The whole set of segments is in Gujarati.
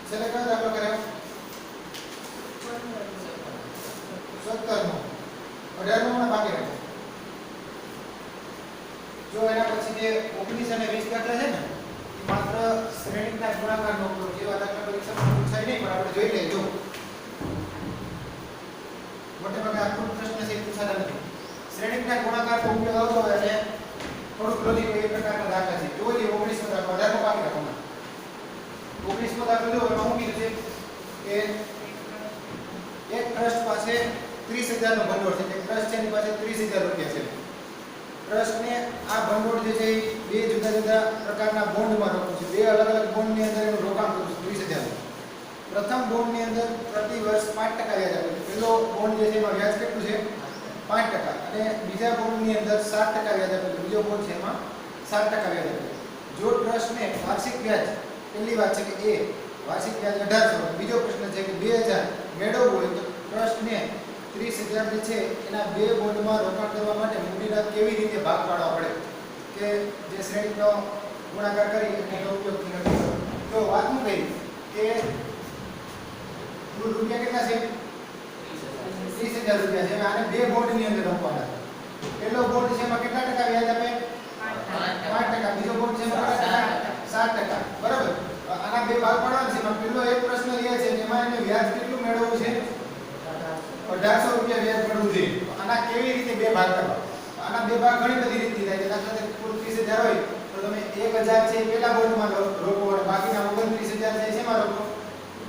છેલ્લે કયો દાખલો કર્યો? 17 નો 18 નો બાકી રાખો. જો એના પછી જે 19 અને 20 દાખલા છે ને એ માત્ર શ્રેણીના ગુણાકારનો ઉપયોગ જેવા દાખલા પરીક્ષામાં પૂછાય નહીં, પણ આપણે જોઈ લેજો. મોટે ભાગે આ પ્રશ્ન છે પૂછાતા નથી. શ્રેણીના ગુણાકારનો ઉપયોગ આવતો હોય અને થોડુંક લોજિક એ પ્રકારના દાખલા છે. જો એ 19 નો દાખલો 18 નો બાકી રાખો. 19 નો દાખલો જો એમાં શું કીધું છે કે એક ટ્રસ્ટ પાસે 30,000 નો ભંડોળ છે. એક ટ્રસ્ટ છે એની પાસે 30,000 રૂપિયા છે. ટ્રસ્ટને આ ભંડોળ જે છે એ બે જુદા જુદા પ્રકારના બોન્ડમાં રોકવું છે. બે અલગ અલગ બોન્ડની અંદર એનું રોકાણ કરવું છે 30,000. પ્રથમ બોન્ડની અંદર પ્રતિ વર્ષ 5% વ્યાજ આપે છે. પહેલો બોન્ડ જે છે એમાં વ્યાજ કેટલું છે? 5%. અને બીજા બોન્ડની અંદર 7% વ્યાજ આપે છે. બીજો બોન્ડ છે એમાં 7% વ્યાજ આપે છે. જો ટ્રસ્ટને વાર્ષિક વ્યાજ, પહેલી વાત છે કે એ વાર્ષિક વ્યાજ 1800, બીજો પ્રશ્ન છે કે 2000 મેળવવું હોય તો ટ્રસ્ટને 30,000 જે છે એના બે બોન્ડમાં રોકાણ કરવા માટે મૂડીના કેવી રીતે ભાગ પાડવા પડે કે જે શ્રેણીનો ગુણાકાર કરી અને એનો ઉપયોગ કરી. તો વાત શું કહી કે કુલ રૂપિયા કેટલા છે? 30,000 રૂપિયા છે. આને બે બોન્ડની અંદર રોકવાના છે. પહેલો બોન્ડ છે એમાં કેટલા ટકા વ્યાજ આપે? 5%. બીજો બોન્ડ છે એમાં કેટલા ટકા? 7%. બરાબર. આના બે ભાગ પાડવાના છે. એમાં પહેલો એક પ્રશ્ન એ છે કે એમાં એને વ્યાજ કેટલું મેળવવું છે? 1800 રૂપિયા વ્યાજ મળવું જોઈએ. તો આના કેવી રીતે બે ભાગ કરવા? આના બે ભાગ ઘણી બધી રીતથી થાય છે. દાખલા તરીકે કુલ 30,000 હોય તો તમે 1,000 છે પહેલા બોન્ડમાં રોકો અને બાકીના 29,000 છે શેમાં રોકો?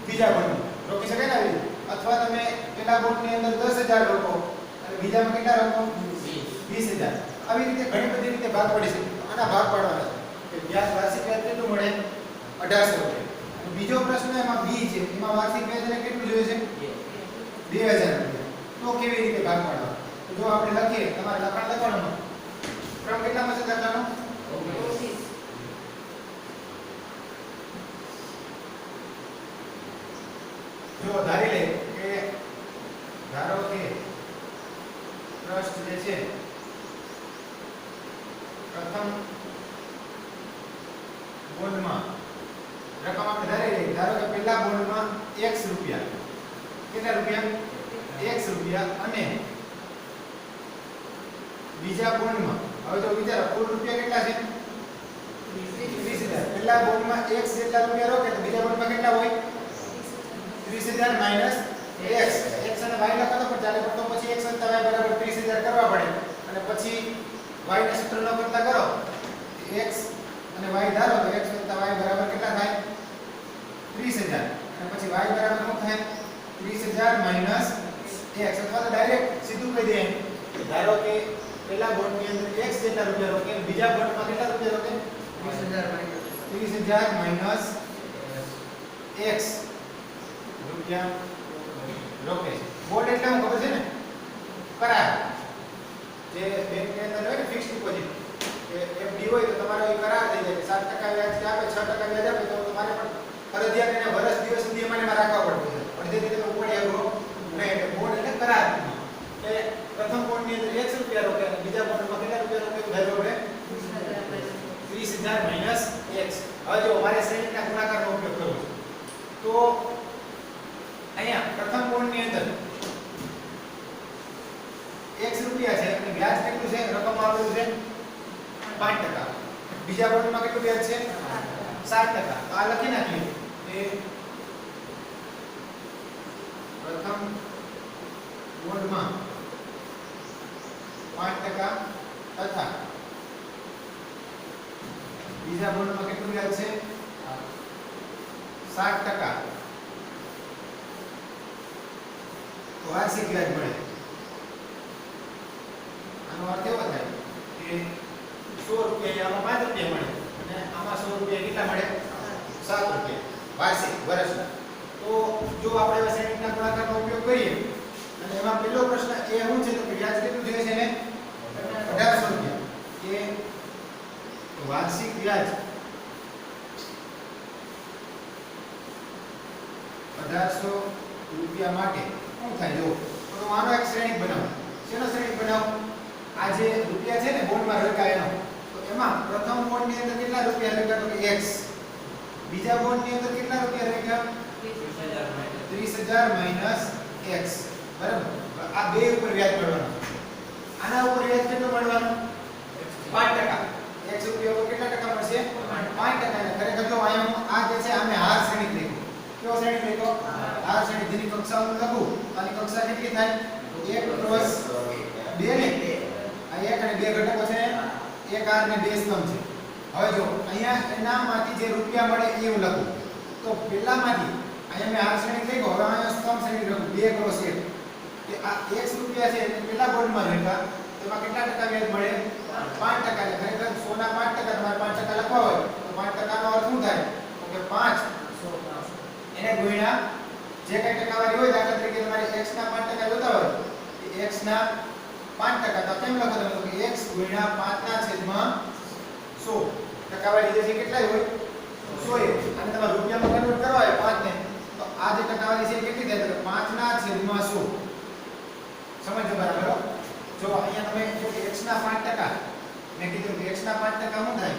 બીજા બોન્ડમાં રોકી શકાય ને આવી રીતે. અથવા તમે પહેલા બોન્ડની અંદર 10,000 રોકો અને બીજામાં કેટલા રોકો? 20,000. આવી રીતે ઘણી બધી રીતે ભાગ પડી શકે. આના ભાગ પાડવાના છે કે વ્યાજ વાર્ષિક વ્યાજ કેટલું મળે? 1800 રૂપિયા. અને બીજો પ્રશ્ન એમાં બી છે એમાં વાર્ષિક વ્યાજ એને કેટલું જોઈએ છે? 2,000 રૂપિયા. તો કેવી રીતે ભાગ પાડવા? તો જો આપણે લખીએ, તમારે લખાણ લખવાનું. ક્રમ કેટલામાં છે દાખલાનો? 29. જો ધારી લે કે ધારો કે ટ્રસ્ટ જે છે પ્રથમ બોન્ડમાં રકમ આપણે ધારી લઈએ. ધારો કે પહેલા બોન્ડમાં x રૂપિયા, કેટલા રૂપિયા? x રૂપિયા. અને બીજા બોન્ડમાં હવે જો વિચારો કુલ રૂપિયા કેટલા છે? 30,000. પહેલા બોન્ડમાં x જેટલા રૂપિયા રોકે તો બીજા બોન્ડમાં કેટલા હોય? 30,000 માઈનસ x. x અને y લખો તો પણ ચાલે, પણ તો પછી x વત્તા y બરાબર 30,000 કરવા પડે. અને પછી y ને સૂત્રનો કરતા કરો x અને y ધારો તો x વત્તા y બરાબર કેટલા થાય? 30,000. અને પછી y બરાબર શું થાય? 30,000 માઈનસ x. અથવા તો ડાયરેક્ટ સીધું કહી દઈએ ધારો કે પહેલા બોન્ડની અંદર x જેટલા રૂપિયા રોકે, બીજા બોન્ડમાં કેટલા રૂપિયા રોકે? 30,000 માઈનસ x રૂપિયા રોકે. બોન્ડ એટલે શું ખબર છે ને? કરાર. જે બેંકની અંદર હોય ને ફિક્સ્ડ ડિપોઝિટ કે FD હોય તો તમારો એ કરાર થઈ જાય. 7% વ્યાજ આપે, 6% વ્યાજ આપે તો તમારે પણ ફરજિયાત એને વર્ષ દિવસ સુધી એમાં રાખવા પડતું છે. અડધેથી તમે ઉપાડી શકો નહીં. એટલે બોન્ડ એટલે કરાર. એટલે પ્રથમ બોન્ડની અંદર 1 રૂપિયા રોકે અને બીજા બોન્ડમાં કેટલા રૂપિયા રોકે? ધારો આપણે 30,000 માઈનસ x. હવે જો અમારે શ્રેણીના ગુણાકારનો ઉપયોગ કરવો છે તો અહીંયા પ્રથમ બોન્ડની અંદર x રૂપિયા છે અને વ્યાજ કેટલું છે? રકમ આવેલું છે 5%. બીજા બોન્ડમાં કેટલું વ્યાજ છે? 7%. તો આ લખી નાખીએ કે પ્રથમ બોન્ડમાં 5% તથા બીજા બોન્ડમાં કેટલું વ્યાજ છે? 7%. તો વાર્ષિક વ્યાજ મળે. આનો અર્થ એવો થાય કે 100 રૂપિયા આમાં 5 રૂપિયા મળે અને આમાં 100 રૂપિયા કેટલા મળે? 7 રૂપિયા વાર્ષિક વર્ષના. તો જો આપણે એવા શ્રેણીના ગુણાકારનો ઉપયોગ કરીએ અને એમાં પહેલો પ્રશ્ન એ શું છે તો કે વ્યાજ કેટલું જોઈએ છે ને? 1800 રૂપિયા. કે વાર્ષિક વ્યાજ 1800 રૂપિયા માટે શું થાય? જો તો આનો એક શ્રેણી બનાવો. શેનો શ્રેણી બનાવો? આ જે રૂપિયા છે ને બોન્ડમાં રોકાય એનો. તો એમાં પ્રથમ બોન્ડની અંદર કેટલા રૂપિયા રોક્યા? તો કે x. બીજા બોન્ડની અંદર કેટલા રૂપિયા રોક્યા? 30,000 માઈનસ x બરાબર. આ બે ઉપર વ્યાજ મળવાનું. આના ઉપર વ્યાજ કેટલું મળવાનું? 5%. x રૂપિયા ઉપર કેટલા ટકા મળશે? 5%. ને ખરેખર જો અહીંયા આ જે છે આમે હાર શ્રેણી લખ્યું. કેવો શ્રેણી લખ્યો? હાર શ્રેણી. જેની કક્ષાઓ લખું આની કક્ષા કેટલી થાય? 1 ક્રોસ 2 ને આ 1 અને 2 ઘટકો છે. 1 r ને 2 સ્તંભ છે. હવે જો અહીંયા એનામાંથી જે રૂપિયા મળે એ હું લખું. તો પહેલામાંથી અહીંયા મેં હાર શ્રેણી લખ્યો. હવે અહીંયા સ્તંભ શ્રેણી લખું 2 ક્રોસ 1. કે આ x રૂપિયા છે એટલે પહેલા બોર્ડમાં લખ્યા. તેમાં કેટલા ટકા વ્યાજ મળે? 5%. એટલે ખરેખર 100 ના 5% તમારે 5% લખવા હોય તો 5% નો અર્થ શું થાય? તો કે 5 એને ગુણ્યા જે કઈ ટકાવારી હોય. દાખલા તરીકે તમારે x ના 5% જોતા હોય કે x ના 5% તો કેમ લખો તમે? તો કે x ગુણ્યા 5 ના છેદમાં 100. ટકાવારી જે છે કેટલા હોય? 100. અને તમારે રૂપિયામાં કન્વર્ટ કરવા હોય 5 ને તો આ જે ટકાવારી છે કેટલી થાય? તો 5 ના છેદમાં 100. સમજો બરાબર? જો અહીંયા તમે જો કે x ના 5% મેં કીધું કે x ના 5% શું થાય?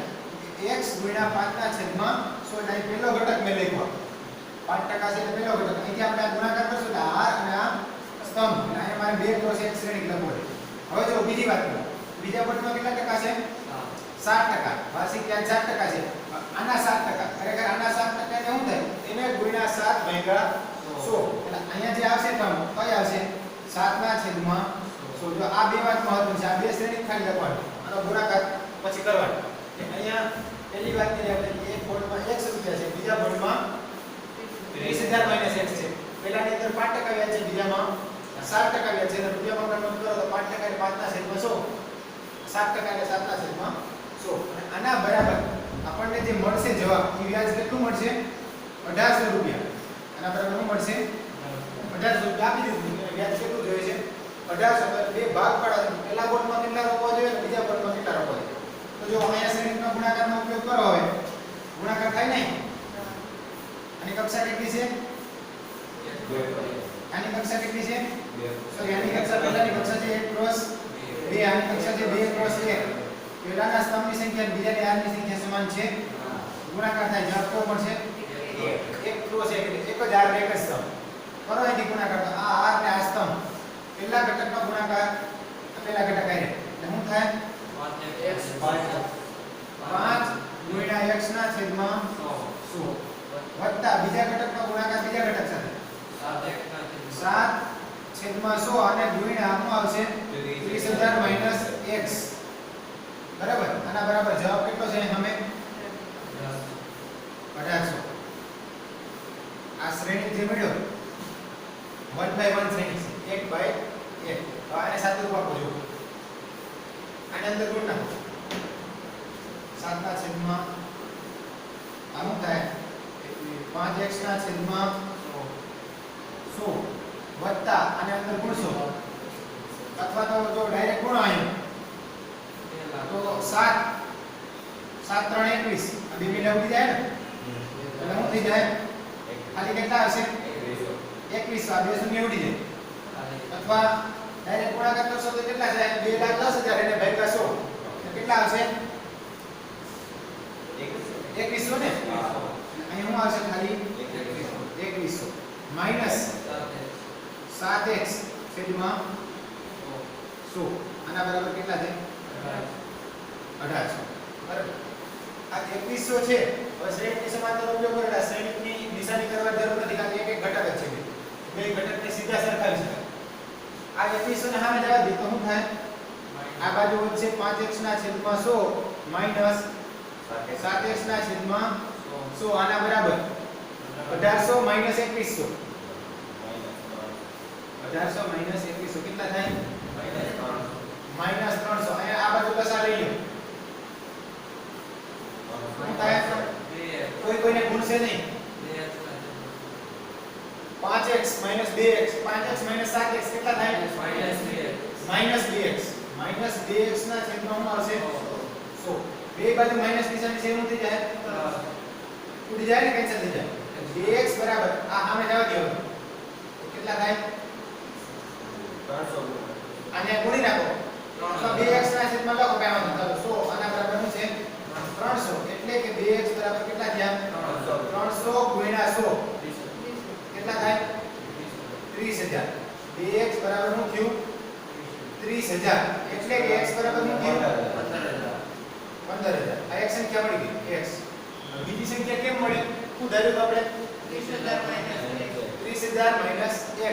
x ગુણ્યા 5 ના છેદમાં 100. એટલે પહેલો ઘટક મેં લખ્યો 5% છે એટલે પહેલો ઘટક. અહીંથી આપણે આ ગુણાકાર કરશું એટલે r અને આ સ્તંભ. એટલે અહીંયા મારે 2 ક્રોસ 1 શ્રેણી લખવો છે. હવે જો બીજી વાત કરો. બીજા પદમાં કેટલા ટકા છે? 7%. વાર્ષિક વ્યાજ 7% છે. આના 7%. ખરેખર આના 7% એટલે શું થાય? એને ગુણ્યા 7 ભાગ્યા 100. એટલે અહીંયા જે આવશે ટર્મ કઈ આવશે? 7 ના છેદમાં 100. જો આ બે વાત મહત્વની છે. આ બે શ્રેણી ખાલી લખવાની. આનો ગુણાકાર પછી કરવાનો. અહીંયા પહેલી વાત કરીએ આપણે એક બોર્ડમાં x રૂપિયા છે. બીજા બોર્ડમાં 30,000 માઈનસ x છે. પહેલાની અંદર 5% વ્યાજ છે. બીજામાં 7% વ્યાજ છે. અને રૂપિયામાં કન્વર્ટ કરો તો 5% એટલે 5 ના છેદમાં 100. 7% એટલે 7 ના છેદમાં 100. અને આના બરાબર આપણને જે મળશે જવાબ એ વ્યાજ કેટલું મળશે? 1800 રૂપિયા. આના બરાબર શું મળશે? 1800 રૂપિયા આપી દીધું. વ્યાજ કેટલું જોઈએ છે? 1800. બે ભાગ પાડવા. પહેલા બોર્ડમાં કેટલા રોકવા જોઈએ અને બીજા બોર્ડમાં કેટલા રોકવા જોઈએ? તો જો અહીંયા શ્રેણીના ગુણાકારનો ઉપયોગ કરો. હવે ગુણાકાર થાય નહીં. આની કક્ષા કેટલી છે? આની કક્ષા કેટલી છે? સોરી આની કક્ષા પહેલાની કક્ષા છે 1 ક્રોસ 2. આની કક્ષા છે 2 ક્રોસ 1. પહેલાના સ્તંભની સંખ્યા અને બીજાની r ની સંખ્યા સમાન છે. ગુણાકાર થાય જવાબ કેવો મળશે? 1 ક્રોસ 1 એટલે એક જ r ને એક જ સ્તંભ. કરો અહીંથી ગુણાકાર તો આ r ને આ સ્તંભ પહેલા ઘટકનો ગુણાકાર પહેલા ઘટક આરે એટલે શું થાય? 5 ગુણ્યા x ના છેદમાં 100 વત્તા બીજા ઘટકનો ગુણાકાર બીજા ઘટક સાથે 7 છેદમાં 100 અને ગુણ્યા શું આવશે? 30,000 માઈનસ x. બરાબર. આના બરાબર જવાબ કેટલો છે? અમે 1800. આ શ્રેણી જે મળ્યો 1/1 શ્રેણી છે. 1/1. હવે આને સાથે રૂપ આપો જો. આની અંદર ગુણ નાખો. 7 ના છેદમાં આ શું થાય? 5x ના છેદમાં 100 વત્તા આને અંદર ગુણશો અથવા તો જો ડાયરેક્ટ ગુણો અહીં તો 7 7 3 21. આ બે મિનિટ ઉડી જાય ને એટલે શું થઈ જાય? ખાલી કેટલા હશે? 21. આ બે શૂન્ય ઉડી જાય. અથવા ડાયરેક્ટ ગુણાકાર કરશો તો કેટલા થાય? 2,10,000 એને ભાગ્યા 100 કેટલા આવશે? 2100 ને. અહીં શું આવશે? ખાલી 2100 માઈનસ 7x છેદમાં 100. આના બરાબર કેટલા છે? 1800. બરાબર. આ 2100 છે. હવે શ્રેણીની સમાંતર ઉપયોગ કરેલા શ્રેણીની નિશાની કરવા જરૂર નથી કારણ કે એક એક ઘટક જ છે. બે ઘટકને સીધા સરખાવી શકાય. આ 2100 ને સામે જવા દે તો શું થાય? આ બાજુ વધશે 5x ના છેદમાં 100 માઈનસ 7x ના છેદમાં 100. આના બરાબર 1800 માઈનસ 2100. 1800 માઈનસ 2100 કેટલા થાય? માઈનસ 300. અહીંયા આ બાજુ લસા લઈ લો. શું થાય? કોઈ કોઈને ભૂલશે નહીં. 5x minus 2x 5x minus 7x કેટલા થાય? Minus 2x. માઈનસ 2x ના છેદમાં શું આવશે? 100. બે બાજુ માઈનસ નિશાની છે શું થઈ જાય? ઉડી જાય ને કેન્સલ થઈ જાય. 2x બરાબર આ સામે જવા દો. કેટલા થાય? 300. આને ગુણી નાખો. 2x ના છેદમાં લખો કાઈ વાંધો ચાલો 100 આના બરાબર શું છે? 300. એટલે કે 2x બરાબર કેટલા થયા? 300 ગુણ્યા 100 30,000 2x બરાબર શું થયું 30,000 એટલે કે x બરાબર શું થયું 15,000 આ એક સંખ્યા મળી ગઈ x બીજી સંખ્યા કેમ મળી શું ધાર્યું તો આપણે 30,000 માઈનસ x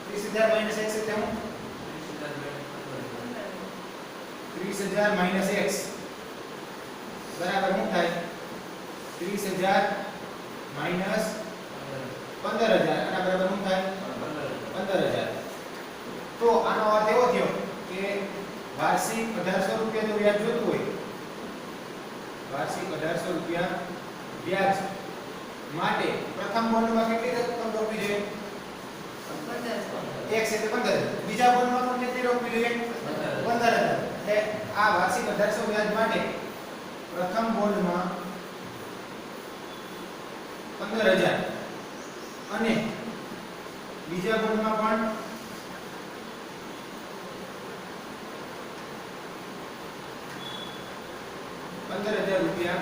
30,000 માઈનસ x એટલે શું 30,000 માઈનસ x બરાબર શું થાય 30,000 માઈનસ 15,000 આના બરાબર શું થાય 15,000 તો આનો અર્થ એવો થયો કે વાર્ષિક 1800 રૂપિયા જો વ્યાજ જોતું હોય વાર્ષિક 1800 રૂપિયા વ્યાજ માટે પ્રથમ બોન્ડમાં કેટલી રકમ રોકવી જોઈએ 15,000 x એટલે 15,000 બીજા બોન્ડમાં પણ કેટલી રોકવી જોઈએ 15,000 એટલે આ વાર્ષિક 1800 વ્યાજ માટે પ્રથમ બોન્ડમાં 15,000 અને બીજા બોન્ડમાં પણ 15,000 રૂપિયા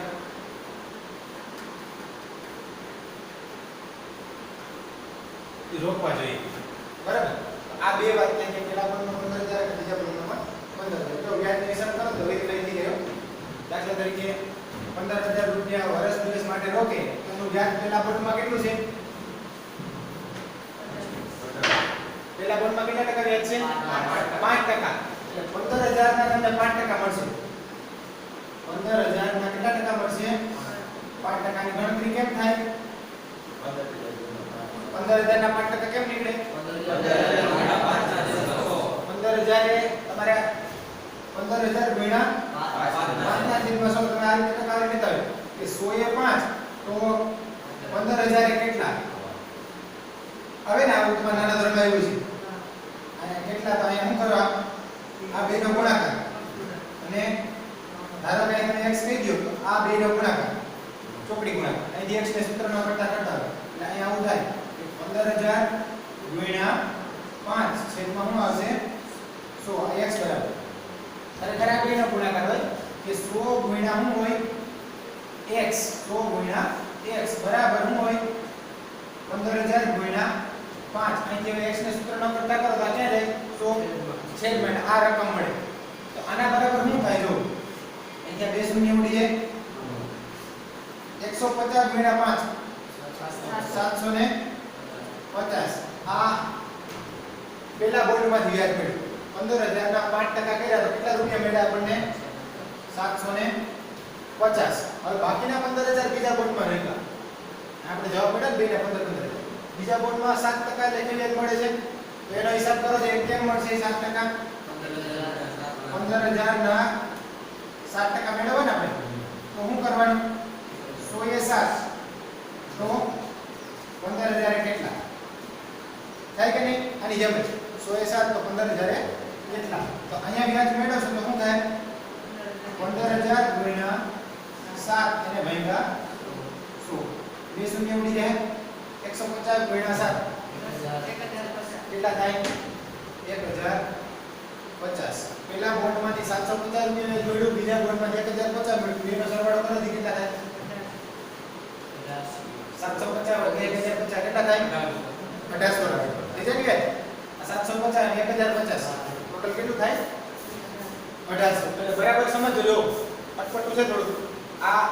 રોકવા જોઈએ બરાબર આ બે વાત છે કે પેલા બોન્ડમાં 15,000 કે બીજા બોન્ડમાં 15,000 જો વ્યાજની હિસાબ કરો તો એ રીતે થઈ ગયો દાખલા તરીકે 15,000 રૂપિયા વર્ષ દિવસ માટે રોકે તો એનું વ્યાજ પેલા બોન્ડમાં કેટલું છે પેલા બોન્ડમાં કેટલા ટકા વ્યાજ છે 5% એટલે 15,000 ના તમને 5% મળશે 15,000 ના કેટલા ટકા મળશે 5% ની ગણતરી કેમ થાય 15,000 ના 5% કેમ નીકળે 15,000 એ તમારે 15,000 ગુણ્યા 5 ના છેદમાં 100 તમે આ રીતે ટકા લેતા હોય કે 100 એ 5 તો 15,000 એ કેટલા હવે ને આવું તમારા નાના ધોરણમાં આવ્યું છે અને કેટલા તો અહીંયા શું કરવા આ બેનો ગુણાકાર અને ધારો કે તમે x કહી દો તો આ બેનો ગુણાકાર ચોકડી ગુણાકાર અહીંથી x ને સૂત્રમાં કરતા કરતા એટલે અહીંયા આવું થાય કે 15,000 ગુણ્યા 5 છેદમાં શું આવશે 100 x બરાબર ખરેખર આ બેનો ગુણાકાર હોય કે 100 ગુણ્યા શું હોય x 100 ગુણ્યા x બરાબર શું હોય 15,000 ગુણ્યા 5 અહીંથી x ને સૂત્રમાં કરતા કરો તો ક્યાં જાય 100 છેદમાં આ રકમ મળે તો આના બરાબર શું થાય જો અહીંયા બે શૂન્ય ઉડી જાય 150 ગુણ્યા 5 750 આ પેલા બોન્ડમાંથી વ્યાજ મળ્યું 15,000 ના 5% કર્યા તો કેટલા રૂપિયા મળ્યા આપણને 750 હવે બાકીના 15,000 બીજા બોન્ડમાં રહેલા આપણે જવાબ મળ્યો 2 ને 15 બીજા બોન્ડમાં 7% એટલે વ્યાજ મળે છે તો એનો હિસાબ કરો તો કેમ મળશે 7% 15,000 ના 7% મેળવવા ને આપણે તો શું કરવાનું 100 એ 7 તો 15,000 એ કેટલા થાય કે નહીં આની જેમ જ 100 એ 7 તો 15,000 એ કેટલા તો અહીંયા વ્યાજ મેળવશો તો શું થાય 15,000 ગુણ્યા 7 એને ભાગ્યા 100 બે શૂન્ય ઉડી જાય 150 ગુણ્યા 7 કેટલા થાય 1,050 પેલા બોન્ડમાંથી 750 રૂપિયા જોડ્યું બીજા બોન્ડમાંથી 1,050 મળ્યું બેનો સરવાળો કરો તો કેટલા થાય 750 વડે 1,050 કેટલા થાય 1,800 થઈ જાય ને આ 750 અને 1,050 ટોટલ કેટલું થાય 1,800 એટલે બરાબર સમજો અટપટું છે થોડું આ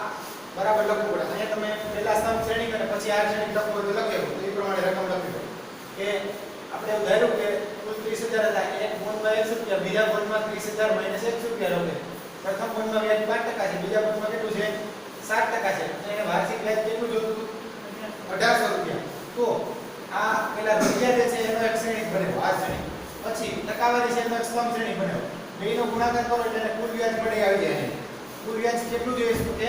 બરાબર લખવું પડે અહીંયા તમે પહેલા સ્તંભ શ્રેણી અને પછી આ શ્રેણી લખવું હોય તો લખેલું તો એ પ્રમાણે રકમ લખી દો કે આપણે એવું ધાર્યું કે કુલ 30,000 હતા એક બોન્ડમાં 1 રૂપિયા બીજા બોન્ડમાં 30,000 માઈનસ 1 રૂપિયા રોકે પ્રથમ બોન્ડમાં વ્યાજ 5% છે બીજા બોન્ડમાં કેટલું છે 7% છે એટલે એને વાર્ષિક વ્યાજ કેટલું જોતું 1,800 રૂપિયા તો આ પેલા રૂપિયા જે છે એનો એક શ્રેણી બન્યો આ શ્રેણી પછી ટકાવારી છે એનો એક સ્તંભ શ્રેણી બન્યો બેનો ગુણાકાર કરો એટલે કુલ વ્યાજ મળી આવી જાય કુલ વ્યાજ કેટલું જોઈએ છે કે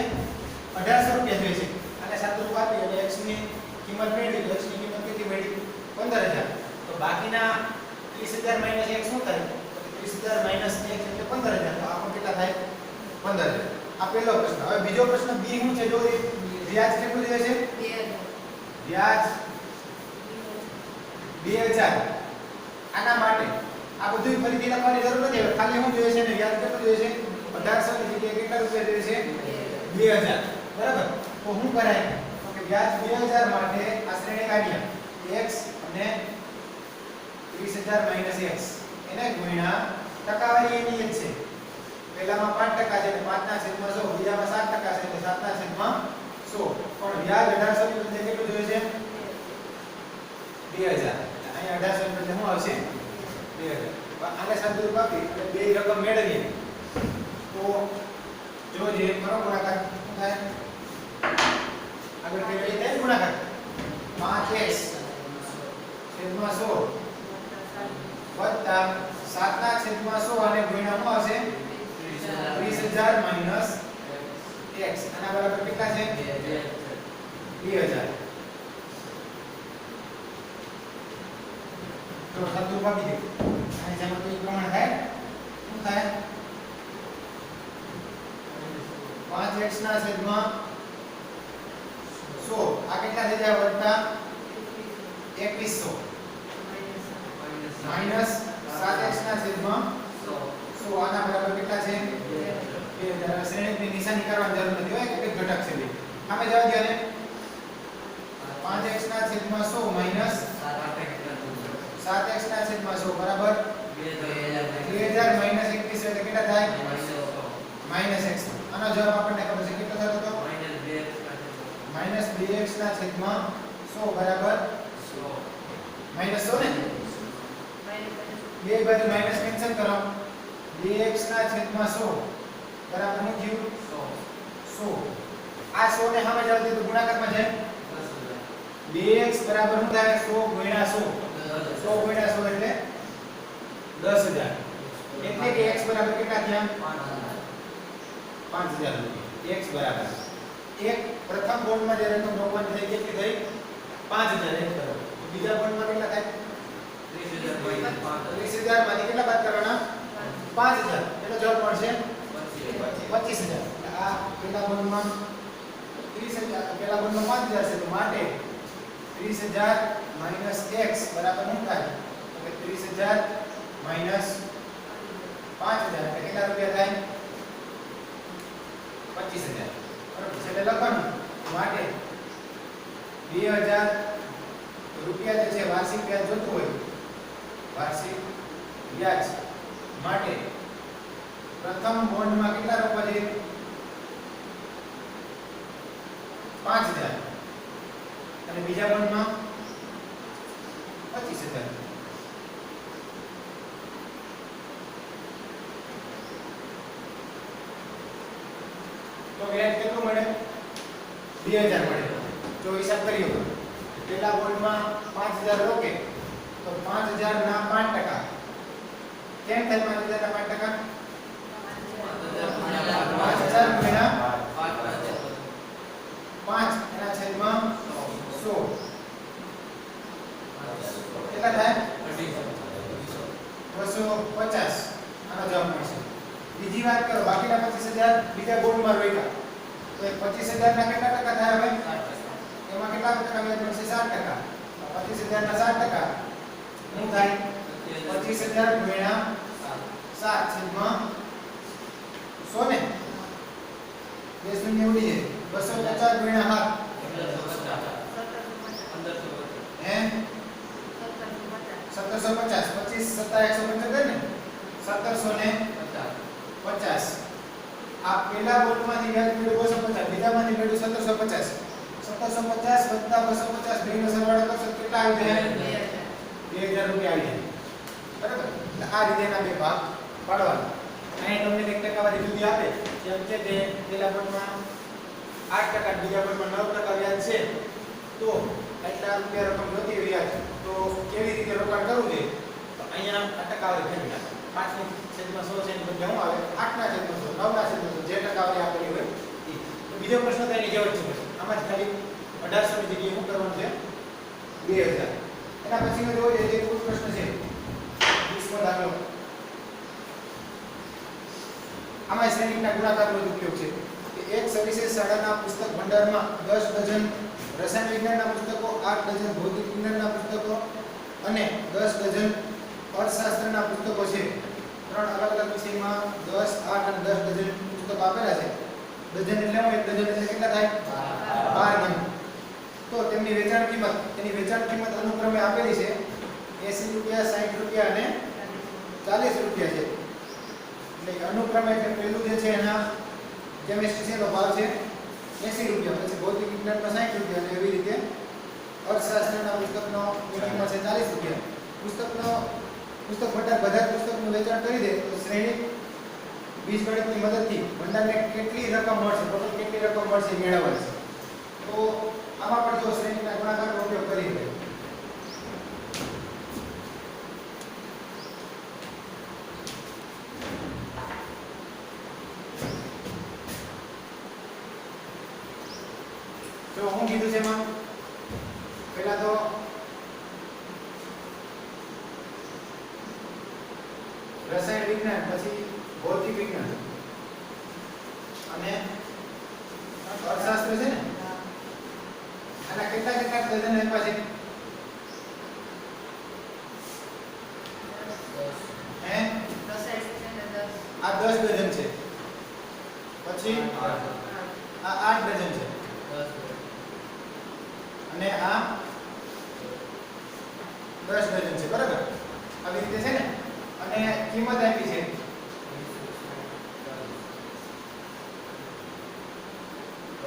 1,800 રૂપિયા જોઈએ છે અને સાદું રૂપ આપી એટલે x ની કિંમત મેળવી તો x ની કિંમત કેટલી મળી 15,000 તો બાકીના 30,000 માઈનસ 1 શું થાય 30,000 માઈનસ 1 એટલે 15,000 તો આપણને કેટલા થાય 15,000 આ પહેલો પ્રશ્ન હવે બીજો પ્રશ્ન બી શું છે જો વ્યાજ કેટલું જોઈએ છે વ્યાજ 2,000 આના માટે આ બધું ફરીથી લખવાની જરૂર નથી હવે ખાલી શું જોઈએ છે ને વ્યાજ કેટલું જોઈએ છે 1,800 ની જગ્યાએ કેટલા રૂપિયા જોઈએ છે 2,000 બરાબર તો શું કરાય તો કે વ્યાજ 2,000 માટે આ શ્રેણી કાઢ્યા x અને 30,000 માઈનસ x એને ગુણ્યા ટકાવારી એની જ છે. પહેલામાં 5% છે એટલે 5 ના છેદમાં 100, બીજામાં 7% છે એટલે 7 ના છેદમાં 100. પણ વ્યાજ 1800 ની બદલે કેટલું જોઈએ છે? 2000. અહીંયા 1800 ની બદલે શું આવશે? 2000. આને સાદુરૂપ આપી એટલે બે રકમ મેળવીએ તો જો જે કરો ગુણાકાર થાય આગળ કઈ રીતે ગુણાકાર 5x છેદમાં 100 વત્તા 7 ના છેદમાં 100 અને ગુણ્યા શું આવશે? 30,000 માઈનસ x. આના બરાબર કેટલા છે? 2000. તો સાદુરૂપ આપી દે. અને જેમાં કોઈ પ્રમાણ થાય શું થાય? 5x ના છેદમાં 100 આ કેટલા થઈ જાય? વત્તા 2100 માઈનસ 7x ના છેદમાં 100 આના બરાબર કેટલા છે? 2000. શ્રેણીની નિશાની કરવાની જરૂર નથી હોય કે ઘટક છે બે. આમે જવા દો ને 5x ના છેદમાં 100 માઈનસ 7x ના છેદમાં 100 બરાબર 2000 માઈનસ 21 એટલે કેટલા થાય? Minus x. આનો જવાબ આપણને ખબર છે કેટલો થતો હતો? માઈનસ 2x ના છેદમાં 100 બરાબર 100 માઈનસ 100 ને બે બાજુ માઈનસ કેન્સલ કરો 2x ના છેદમાં 100 બરાબર શું થયું? 100. આ 100 ને સામે જાવ તો ગુણાકારમાં જાય 2x બરાબર શું થાય? 100 ગુણ્યા 100 100 ગુણ્યા 100 એટલે 10,000. એટલે કે x બરાબર કેટલા થયા? 5000 રૂપિયા. x બરાબર એક પ્રથમ બોન્ડમાં જે રકમ રોકવાની થઈ કેટલી થઈ? 5000 એક કરો. બીજા બોન્ડમાં કેટલા થાય? 30,000 માંથી કેટલા બાદ કરવાના? 5000. એનો જવાબ મળશે 25,000. આ પેલા બોન્ડમાં 30,000 પેલા બોન્ડમાં 5000 છે તો માટે 30,000 માઈનસ x બરાબર શું થાય? તો 30,000 માઈનસ 5000 એટલે કેટલા રૂપિયા થાય? 25,000. બરાબર છે. એટલે લખવાનું માટે 2000 રૂપિયા જે છે વાર્ષિક વ્યાજ જોતું હોય વાર્ષિક વ્યાજ માટે પ્રથમ બોન્ડમાં કેટલા રોકવા જોઈએ? 5000 અને બીજા બોન્ડમાં 25,000. તો વ્યાજ કેટલું મળે? 2000 મળે. જો હિસાબ કરીએ પેલા બોન્ડમાં 5000 રોકે તો 5000 ના 5% કેમ થાય? 5000 ના 5%? 5000 ગુણ્યા 5 એના છેદમાં 100 કેટલા થાય? 250. આનો જવાબ મળશે. બીજી વાત કરો બાકીના 25,000 બીજા બોન્ડમાં રોક્યા તો 25,000 ના કેટલા ટકા થાય? હવે એમાં કેટલા ટકા વ્યાજ મળશે? 7%. 25,000 ના 7% શું થાય? 25,000 ગુણ્યા 7 છેદમાં 100 ને બે શૂન્ય ઉડી જાય 250 ગુણ્યા 7 હે 1750. 25 7 175 ને 1750. આ પેલા બોન્ડમાંથી વ્યાજ મળ્યું 250 બીજામાંથી મળ્યું 1750. 1750 વત્તા 250 બેનો સરવાળો કરશો કેટલા આવી જાય? 2000 રૂપિયા આવી જાય. બરાબર. એટલે આ રીતે એના બે ભાગ પાડવાના. અહીં તમને એક ટકાવારી જુદી આપે જેમ કે તે પેલા બોન્ડમાં 8% બીજા બોન્ડમાં 9% વ્યાજ છે તો એટલા રૂપિયા રકમ જોતી વ્યાજ તો કેવી રીતે રોકાણ કરવું છે? તો અહીંયા આ ટકાવારી ફેરવી નાખો. 5 ની છેદમાં 100 છે એની બદલે શું આવે? 8 ના છેદમાં 100 9 ના છેદમાં 100 જે ટકાવારી આપેલી હોય એ. તો બીજો પ્રશ્ન તો એની જેવો જ છે. આમાં જ ખાલી 1800 ની જગ્યાએ શું કરવાનું છે? 2000. એના પછીનો જોવો જે કુલ પ્રશ્ન છે 20મો દાખલો. આમાં શ્રેણીના ગુણાકારનો ઉપયોગ છે કે એક સવિશેષ શાળાના પુસ્તક ભંડારમાં 10 ડઝન રસાયણ વિજ્ઞાનના પુસ્તકો, 8 ડઝન ભૌતિક વિજ્ઞાનના પુસ્તકો અને 10 ડઝન અર્થશાસ્ત્રના પુસ્તકો છે. ત્રણ અલગ અલગ વિષયમાં 10, 8 અને 10 ડઝન પુસ્તકો આપેલા છે. ડઝન એટલે શું? એક ડઝન એટલે કેટલા થાય? 12 નંગ. તો તેમની વેચાણ કિંમત અનુક્રમે આપેલી છે 80 રૂપિયા 60 રૂપિયા અને 40 રૂપિયા છે એટલે અનુક્રમે એટલે પહેલું જે છે એના કેમિસ્ટ્રી છે તો ભાવ છે 80 રૂપિયા પછી ભૌતિક વિજ્ઞાનમાં 60 રૂપિયા અને એવી રીતે અર્થશાસ્ત્રના પુસ્તકનો કિંમત છે 40 રૂપિયા પુસ્તક ભંડાર બધા પુસ્તકનું વેચાણ કરી દે તો શ્રેણી બીજગણિતની મદદથી ભંડારને કેટલી રકમ મળશે ટોટલ કેટલી રકમ મળશે મેળવવાની છે તો આમાં પણ જો શ્રેણીના ગુણાકારનો ઉપયોગ કરી દે તો હું કીધું છે એમાં પહેલા તો રસાયણ વિજ્ઞાન પછી ભૌતિક વિજ્ઞાન અને અર્થશાસ્ત્ર છે ને આના કેટલા ડઝન આપ્યા છે હે આ 10 ડઝન છે પછી આ 8 ડઝન છે અને આ 10 ડઝન છે બરાબર આવી રીતે છે ને અને કિંમત આપી છે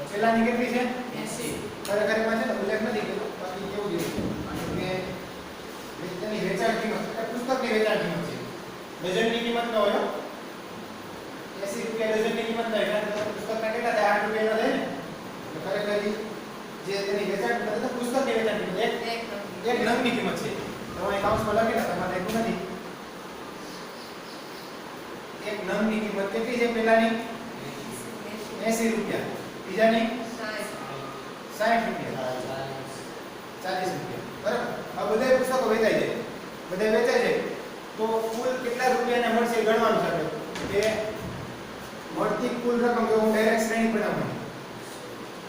છેલ્લાની કેટલી છે 80 ખરેખર એમાં છે ને ઉલ્લેખ નથી કર્યો બાકી કેવું જોઈએ કે તેની વેચાણ કિંમત પુસ્તકની વેચાણ કિંમત છે ડઝનની કિંમત ન હોય 80 રૂપિયા ડઝનની કિંમત ન હોય એટલે પુસ્તકના કેટલા થાય 8 રૂપિયા થાય ને ખરેખર જે તેની વેચાણ કિંમત તો પુસ્તકની વેચાણ કિંમત એક નંગની કિંમત છે તો અહીં કાઉન્સમાં લખીને તમારે એટલું નથી એક નંગની કિંમત કેટલી છે પહેલાની 80 રૂપિયા બીજાની 60 રૂપિયા 40 રૂપિયા બરાબર આ બધા પુસ્તકો વેચાય છે બધા વેચાય છે તો કુલ કેટલા રૂપિયાને મળશે એ ગણવાનું છે કે મળતી કુલ રકમ જો હું ડાયરેક્ટ શ્રેણી બનાવું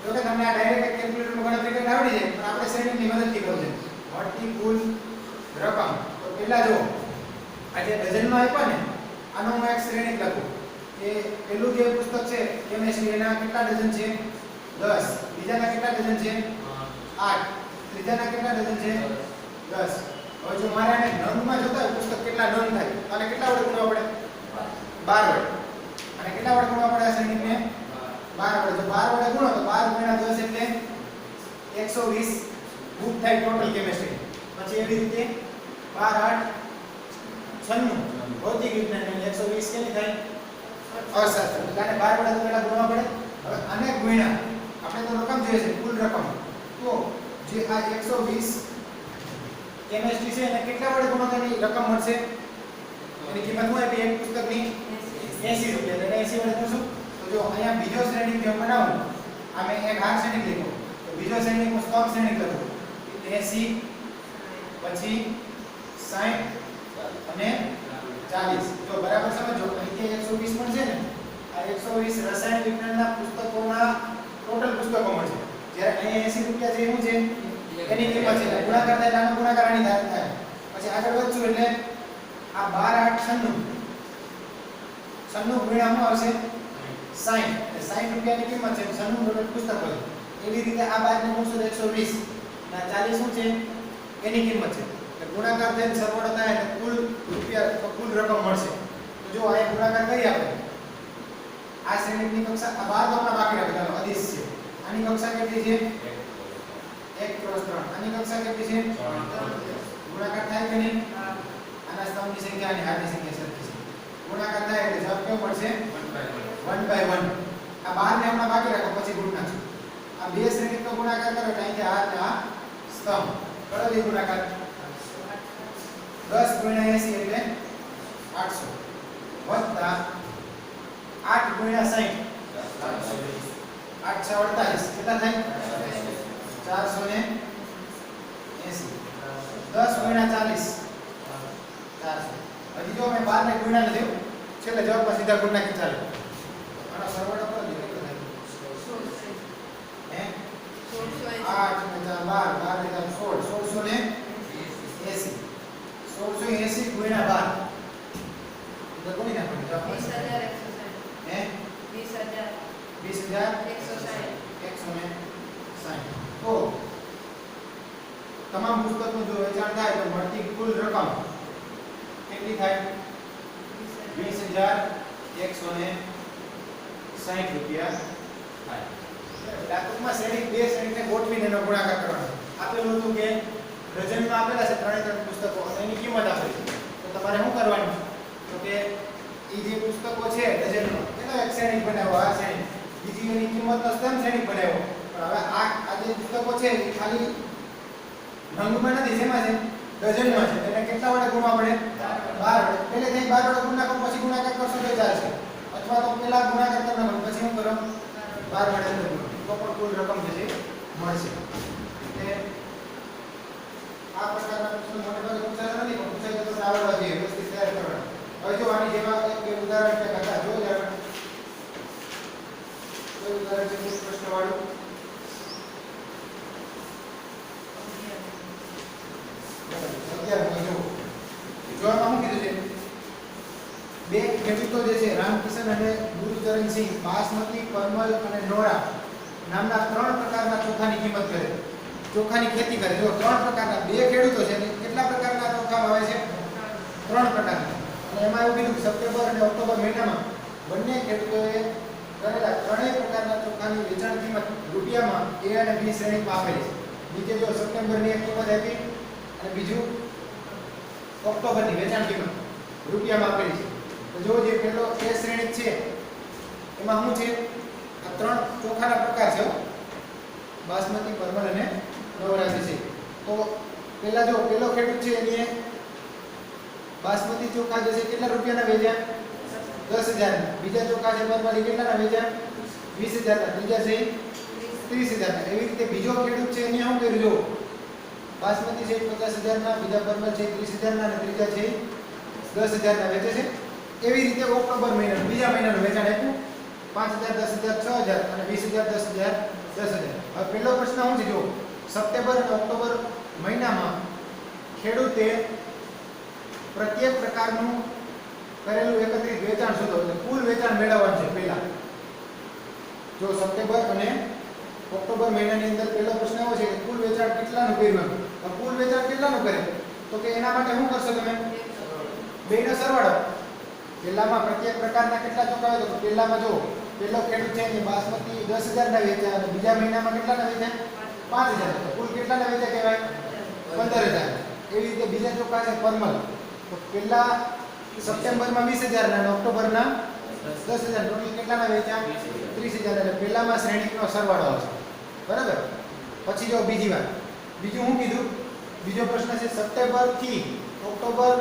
તો કે તમને આ ડાયરેક્ટ કેલ્ક્યુલેટરમાં ગણતરી કરીને આવડી જાય પણ આપણે શ્રેણીની મદદથી કરવું છે મળતી કુલ રકમ તો પહેલા જો આ જે ડઝનમાં આપ્યા ને આનો હું એક શ્રેણી લખું કે પહેલું જે પુસ્તક છે કેમિસ્ટ્રી એના કેટલા ડઝન છે 10 બીજાના કેટલા ડઝન છે 8 ત્રીજાના કેટલા ડઝન છે 10 હવે જો મારે આને નંગમાં જોતા હોય પુસ્તક કેટલા નંગ થાય તો આને કેટલા વડે ગુણવા પડે 12 વડે અને કેટલા વડે ગુણવા પડે આ શ્રેણીને 12 વડે જો 12 વડે ગુણો તો 12 * 10 એટલે 120 બુક થાય ટોટલ કેમિસ્ટ્રી પછી એવી રીતે 12 8 96 ભૌતિક વિજ્ઞાન એટલે 120 કેટલી થાય અર્થશાસ્ત્ર એટલે આને 12 વડે પહેલા ગુણવા પડે હવે આને ગુણ્યા આપણે તો રકમ જોઈએ છે કુલ રકમ તો જે આ 120 કેમિસ્ટ્રી છે એને કેટલા વડે ગુણો તો એની રકમ મળશે એની કિંમત શું આપી એક પુસ્તકની 80 રૂપિયા એટલે 80 વડે ગુણશું તો જો અહીંયા બીજો શ્રેણી જો બનાવું આ મેં એક હાર શ્રેણી લીધો તો બીજો શ્રેણી હું સ્તંભ શ્રેણી લખું 80 પછી 60 અને 40 જો બરાબર સમજો અહીં 120 મળશે ને આ 120 રસાયણ વિજ્ઞાનના પુસ્તકોના ટોટલ પુસ્તકો મળશે જ્યારે અહીં 80 રૂપિયા જે શું છે એની કિંમત છે ગુણાકાર થાય આનો ગુણાકાર આની થાય પછી આગળ વધશું એટલે આ 12 8 96 ગુણ્યા શું આવશે 60 રૂપિયાની કિંમત છે 96 ટોટલ પુસ્તકો છે એવી રીતે આ બાદને ગુણશું 120 અને 40 શું છે એની કિંમત છે એટલે ગુણાકાર થઈને સરવાળો થાય એટલે કુલ રૂપિયા કુલ રકમ મળશે તો જો આ ગુણાકાર કરીએ આપણે આ શ્રેણીની કક્ષા આ 12 તો બાકી રાખી ચાલો અદિશ છે આની કક્ષા કેટલી છે 1 × 3 આની કક્ષા કેટલી છે 3 ગુણાકાર થાય કે નહીં આના સ્તંભની સંખ્યા અને હારની સંખ્યા સરખી છે ગુણાકાર થાય એટલે જવાબ કેવો મળશે 1/1 આ 12 ને હમણાં બાકી રાખો પછી ગુણ નાખશું આ બે શ્રેણીનો ગુણાકાર કરો એટલે અહીંથી આ અને આ સ્તંભ કરો બે ગુણાકાર 10 × 80 એટલે 800 વત્તા 8 × 60 8 6 48 કેટલા થાય 480 10 × 40 400 હજી જો મેં 12 ને ગુણ્યા નથી છેલ્લે જવાબમાં સીધા ગુણ નાખી ચાલે આનો સરવાળો કરો કેટલો થાય 8 ને 4 12 12 ને 16 1680 ગુણ્યા 12 તો કોની નાખવાનું જવાબ 20160 હે 20160 160 તો તમામ પુસ્તકનું જો વેચાણ થાય તો મળતી કુલ રકમ કેટલી થાય? 20,160 રૂપિયા થાય. દાખલામાં શ્રેણી બે શ્રેણીને ગોઠવીને એનો ગુણાકાર કરવાનો. આપેલું હતું કે ડઝનમાં આપેલા છે ત્રણે ત્રણ પુસ્તકો અને એની કિંમત આપેલી છે. તો તમારે શું કરવાનું? તો કે એ જે પુસ્તકો છે ડઝનમાં એનો એક શ્રેણી બનાવો, આ શ્રેણી બીજી એની કિંમતનો સ્તંભ શ્રેણી બનાવો. પણ હવે આ જે પુસ્તકો છે એ ખાલી રંગમાં નથી, જેમાં છે ડઝનમાં છે. એટલે કેટલા વડે ગુણવા પડે? 12 વડે. પહેલેથી 12 વડે ગુણાકાર પછી ગુણાકાર કરશો તો ચાલશે, અથવા તો પહેલા ગુણાકાર કરવાનો પછી શું કરો? 12 વડે અંદર ગુણો તો પણ કુલ રકમ જે છે મળશે. એટલે આ પ્રકારના પ્રશ્નો મોટે ભાગે પૂછાતા નથી, પણ પૂછાય તો આવડવા જોઈએ, વ્યવસ્થિત તૈયાર કરવાના. હવે જો આની જેવા એક બે ઉદાહરણ કે હતા, જો જરા કોઈ ઉદાહરણ છે પ્રશ્ન વાળું. જો આમાં શું કીધું છે? બે ખેડૂતો જે છે રામકિશન અને ગુરુચરણસિંહ બાસમતી, પરમલ અને નોરા નામના 3 પ્રકારના ચોખાની કિંમત કરે, ચોખાની ખેતી કરે. જો 3 પ્રકારના બે ખેડૂતો છે ને કેટલા પ્રકારના ચોખા વાવે છે? 3 પ્રકારના. અને એમાં એવું કીધું સપ્ટેમ્બર અને ઓક્ટોબર મહિનામાં બંને ખેડૂતોએ કરેલા 3 પ્રકારના ચોખાની વેચાણ કિંમત રૂપિયામાં A અને B શ્રેણીમાં આપેલી છે. નીચે જો સપ્ટેમ્બરની એક કિંમત આપી અને બીજું ઓક્ટોબરની વેચાણ કિંમત રૂપિયામાં આપેલી છે. તો જો જે પહેલો A શ્રેણી છે એમાં શું છે? આ 3 ચોખાના પ્રકાર છે, બાસમતી, પરમલ અને નવરાજી છે. તો પહેલા જો પહેલો ખેડૂત છે એને બાસમતી ચોખા જે છે કેટલા રૂપિયાના વેચ્યા? 10,000. બીજા ચોખા છે પરમલ કેટલાના વેચ્યા? 20,000 ના. ત્રીજા છે 30,000 ના. એવી રીતે બીજો ખેડૂત છે એને શું કર્યું? જો બાસમતી છે 50,000 ના, બીજા પરમલ છે 30,000 ના અને ત્રીજા છે 10,000 ના વેચે છે. એવી રીતે ઓક્ટોબર મહિનાનું બીજા મહિનાનું વેચાણ આપ્યું 5,000, 10,000, 6,000 અને 20,000, 10,000, 10,000. હવે પહેલો પ્રશ્ન શું છે? જો સપ્ટેમ્બર અને ઓક્ટોબર મહિનામાં ખેડૂતે પ્રત્યેક પ્રકારનું કરેલું એકત્રિત વેચાણ શોધો, એટલે કુલ વેચાણ મેળવવાનું છે. પહેલા જો સપ્ટેમ્બર અને ઓક્ટોબર મહિનાની અંદર પહેલો પ્રશ્ન એવો છે કે કુલ વેચાણ કેટલાનું કર્યું? તો કુલ વેચાણ કેટલાનું કરે? તો કે એના માટે શું કરશો તમે? બેનો સરવાળો. પહેલામાં પ્રત્યેક પ્રકારના કેટલા ચોખા હોય? તો પહેલામાં જો પહેલો ખેડૂત છે એ બાસમતી 10,000 ના વેચ્યા અને બીજા મહિનામાં કેટલાના વેચ્યા? 5,000. તો કુલ કેટલાના વેચ્યા કહેવાય? 15,000. એવી રીતે બીજા ચોખા છે પરમલ. તો પહેલા સપ્ટેમ્બરમાં 20,000 ના અને ઓક્ટોબરના 10,000. ટોટલ કેટલાના વેચ્યા? 30,000. એટલે પહેલામાં શ્રેણીનો સરવાળો આવશે. બરાબર. પછી જો બીજી વાત, બીજું શું કીધું? બીજો પ્રશ્ન છે સપ્ટેમ્બર થી ઓક્ટોબર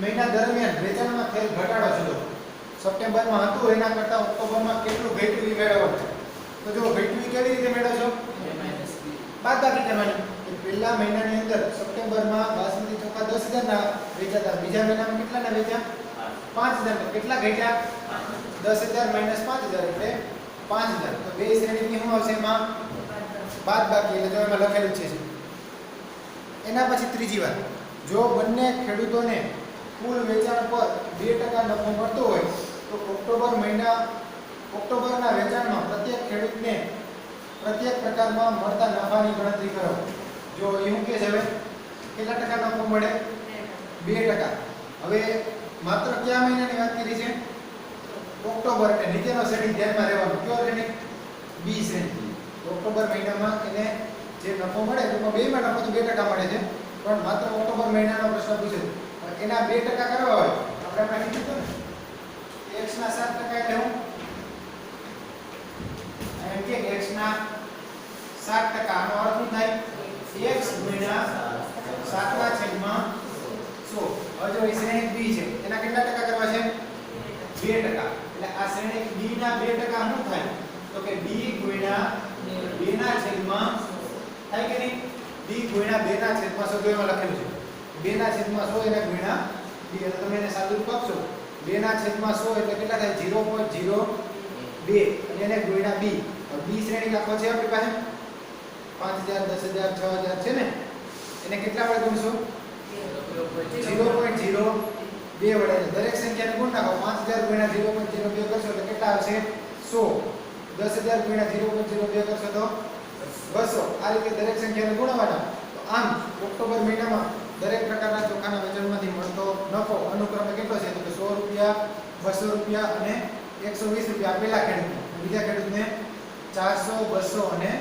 મહિના દરમિયાન વેચાણમાં થયેલ ઘટાડો શોધો. સપ્ટેમ્બરમાં હતું એના કરતાં ઓક્ટોબરમાં કેટલું ઘટ્યું એ મેળવવાનું. તો જો ઘટ્યું કેવી રીતે મેળવશો? બાદબાકી કરવાની. પહેલા મહિનાની અંદર સપ્ટેમ્બરમાં બાસમતી ચોખા 10,000 ના વેચાતા, બીજા મહિનામાં કેટલાના વેચ્યા? 5,000. કેટલા ઘટ્યા? 10,000 માઈનસ 5,000 એટલે 5,000. તો બે શ્રેણીની શું આવશે? એમાં બાદબાકી, એટલે જો એમાં લખેલું છે. એના પછી ત્રીજી વાત, જો બંને ખેડૂતોને કુલ વેચાણ પર 2% નફો મળતો હોય તો ઓક્ટોબરના વેચાણમાં પ્રત્યેક ખેડૂતને પ્રત્યેક પ્રકારમાં મળતા નફાની ગણતરી કરો. જો એવું કે છે હવે કેટલા ટકા નફો મળે? 2%. હવે માત્ર કયા મહિનાની વાત કરી છે? ઓક્ટોબર. એટલે નીચેનો શ્રેણી ધ્યાનમાં રહેવાનો. કયો શ્રેણી? બી શ્રેણી. ઓક્ટોબર મહિનામાં એને જે નફો મળે એમાં બેમાં નફો તો 2% મળે છે, પણ માત્ર ઓક્ટોબર મહિનાનો પ્રશ્ન પૂછે છે. એના 2% કરવા હોય આપણે માની લીધું ને x ના 7% એટલે હું એમ કે x ના 7%. આનો અર્થ શું થાય? x ગુણ્યા 7/100. હવે જો એ શ્રેણી b છે એના કેટલા ટકા કરવા છે? 2%. એટલે આ શ્રેણી b ના 2% શું થાય? તો કે b ગુણ્યા 2/100 થાય કે નહીં? b ગુણ્યા 2/100 જો એમાં લખેલું છે 2/100 એને ગુણ્યા b. એટલે તમે એને સાદું રૂપ આપશો 2/100 એટલે કેટલા થાય? 0.02 અને એને ગુણ્યા b. b શ્રેણી લખો છે આપણી પાસે 5,000, 10,000, 6,000 છે ને, એને કેટલા વડે ગુણશો? 0.02 વડે. દરેક સંખ્યાને ગુણ નાખો. 5,000 ગુણ્યા 0.02 કરશો તો કેટલા આવશે? 100. 10,000 ગુણ્યા 0.02 કરશો તો 200. આ રીતે દરેક સંખ્યાને ગુણવાના. તો આમ ઓક્ટોબર મહિનામાં દરેક પ્રકારના ચોખાના વેચાણમાંથી મળતો નફો અનુક્રમે કેટલો છે? તો કે 100 રૂપિયા, 200 રૂપિયા અને 120 રૂપિયા આપેલા ખેડૂતને. બીજા ખેડૂતને 400, 200 અને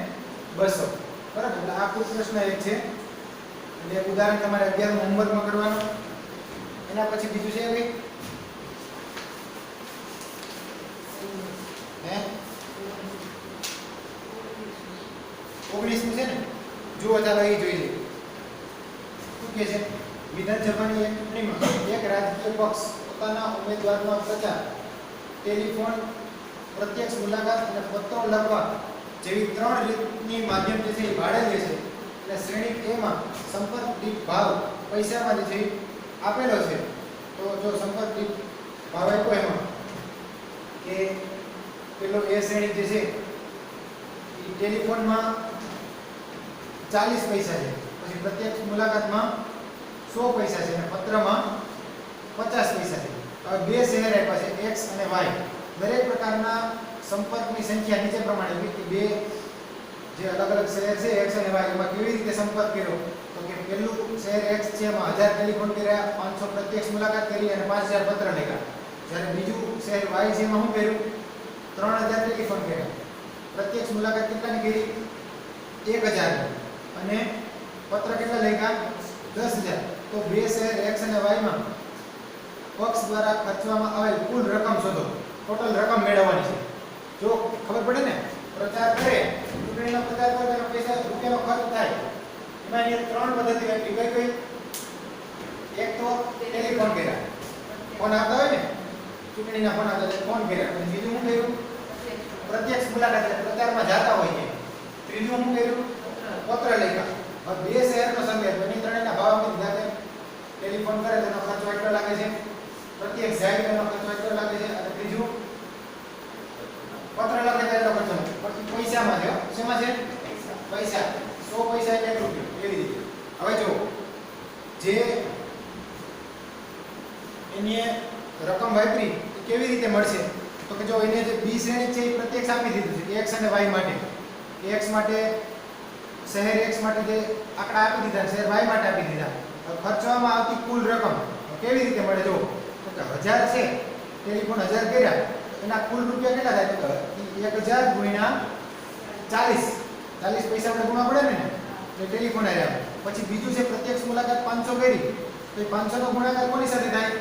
200. બરાબર. એટલે આ કુલ પ્રશ્ન એક છે. એટલે એક ઉદાહરણ તમારે 11 હોમવર્કમાં કરવાનું. એના પછી બીજું છે કે 19 છે ને, જુઓ ચાલો એ જોઈ લઈએ. શું કહે છે? વિધાનસભાની એક ચૂંટણીમાં એક રાજકીય પક્ષ પોતાના ઉમેદવારનો પ્રચાર, ટેલિફોન, પ્રત્યક્ષ મુલાકાત અને પત્રો લખવા જેવી 3 રીતની માધ્યમ જે છે એ ભાડે લે છે. એટલે શ્રેણી A માં સંપર્ક દીઠ ભાવ પૈસામાં જે છે આપેલો છે. તો જો સંપર્ક દીઠ ભાવ આપ્યો એમાં કે પેલો એ શ્રેણી જે છે એ ટેલિફોનમાં 40 પૈસા છે, પછી પ્રત્યક્ષ મુલાકાતમાં 100 પૈસા છે અને પત્રમાં 50 પૈસા છે. હવે બે શહેર આપ્યા છે X અને Y. દરેક પ્રકારના સંપર્કની સંખ્યા નીચે પ્રમાણે કે બે જે અલગ અલગ શહેર છે X અને Y એમાં કેવી રીતે સંપર્ક કર્યો? તો કે પહેલું શહેર X છે એમાં 1000 ટેલિફોન કર્યા, 500 પ્રત્યક્ષ મુલાકાત કરી અને 5000 પત્ર લખ્યા. જ્યારે બીજું શહેર Y છે એમાં શું કર્યું? 3000 ટેલિફોન કર્યા, પ્રત્યક્ષ મુલાકાત કેટલાની કરી? 1000 અને પત્ર કેટલા લખ્યા? 10000. તો બે શહેર X અને Y માં પક્ષ દ્વારા ખર્ચવામાં આવેલ કુલ રકમ શોધો. ટોટલ રકમ મેળવવાની છે. જો ખબર પડે ને, પ્રચાર કરે, ચૂંટણીનો પ્રચાર કરે તો પૈસા રૂપિયાનો ખર્ચ થાય. એમાં અહીંયા 3 પદ્ધતિ આપી. કઈ? એક તો ટેલિફોન કર્યા, ફોન આવતા હોય ને, ચૂંટણીના ફોન આવતા એટલે ફોન કર્યા. અને બીજું શું કર્યું? પ્રત્યક્ષ મુલાકાત, પ્રચારમાં જાતા હોય છે. ત્રીજું શું કર્યું? પત્ર લખ્યા. હવે બે શહેરનો સંબંધ, બની ત્રણેયના ભાવ આપી દીધા. ટેલિફોન કરે તેનો ખર્ચ કેટલો લાગે છે? પ્રત્યક્ષ જાય તેનો ખર્ચ કેટલો લાગે છે? અને ત્રીજું પત્ર લખે તેનો ખર્ચ. પછી પૈસામાં છે. શેમાં છે? પૈસા. 100 પૈસા એટલે 1 રૂપિયો. એવી રીતે. હવે જો જે એની રકમ વાપરી કેવી રીતે મળશે? તો કે જો એને જે બી શ્રેણી છે એ પ્રત્યક્ષ આપી દીધું છે X અને Y માટે. X માટે શહેર X માટે જે આંકડા આપી દીધા, શહેર Y માટે આપી દીધા. ખર્ચવામાં આવતી કુલ રકમ કેવી રીતે મળે? જો તો કે 1000 છે, ટેલિફોન 1000 કર્યા, એના કુલ રૂપિયા કેટલા થાય? તો 1000 ગુણ્યા 40. 40 પૈસા આપણે ગુણવા પડે ને, એટલે ટેલિફોન આવ્યા. પછી બીજું છે પ્રત્યક્ષ મુલાકાત 500 કરી, તો એ 500 નો ગુણાકાર કોની સાથે થાય?